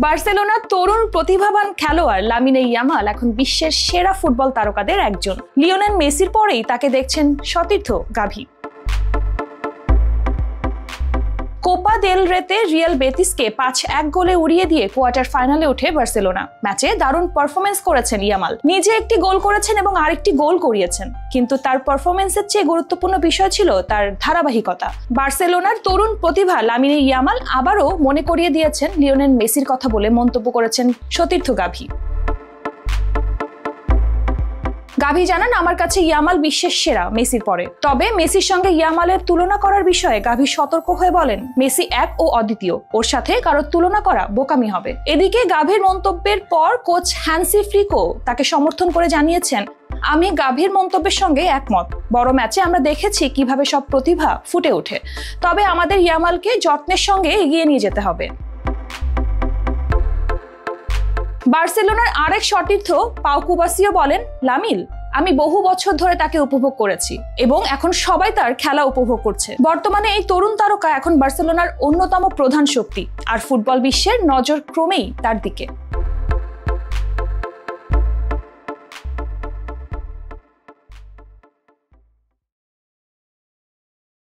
বার্সেলোনার তরুণ প্রতিভাবান খেলোয়াড় লামিনে ইয়ামাল এখন বিশ্বের সেরা ফুটবল তারকাদের একজন। লিওনেল মেসির পরেই তাকে দেখছেন সতীর্থ গাভি। কোপা দেল রেতে রিয়াল বেতিসকে 5-1 গোলে উড়িয়ে দিয়ে কোয়ার্টার ফাইনালে ওঠে বার্সেলোনা। ম্যাচে দারুণ পারফরমেন্স করেছেন ইয়ামাল, নিজে একটি গোল করেছেন এবং আরেকটি গোল করিয়েছেন। কিন্তু তার পারফরমেন্সের চেয়ে গুরুত্বপূর্ণ বিষয় ছিল তার ধারাবাহিকতা। বার্সেলোনার তরুণ প্রতিভা লামিনে ইয়ামাল আবারও মনে করিয়ে দিয়েছেন লিওনেল মেসির কথা বলে মন্তব্য করেছেন সতীর্থ গাভি। গাভি জানান, আমার কাছে ইয়ামাল বিশ্বের সেরা, মেসির পরে। তবে মেসির সঙ্গে ইয়ামালের তুলনা করার বিষয়ে গাভি সতর্ক হয়ে বলেন, মেসি এক ও অদ্বিতীয়, ওর সাথে কারোর তুলনা করা বোকামি হবে। এদিকে গাভির মন্তব্যের পর কোচ হ্যান্সি ফ্লিকও তাকে সমর্থন করে জানিয়েছেন, আমি গাভির মন্তব্যের সঙ্গে একমত। বড় ম্যাচে আমরা দেখেছি কিভাবে সব প্রতিভা ফুটে ওঠে, তবে আমাদের ইয়ামালকে যত্নের সঙ্গে এগিয়ে নিয়ে যেতে হবে। বার্সেলোনার আরেক সতীর্থ পাউ কুবাসিও বলেন, লামিল, আমি বহু বছর ধরে তাকে উপভোগ করেছি এবং এখন সবাই তার খেলা উপভোগ করছে। বর্তমানে এই তরুণ তারকা এখন বার্সেলোনার অন্যতম প্রধান শক্তি, আর ফুটবল বিশ্বের নজর ক্রমেই তার দিকে।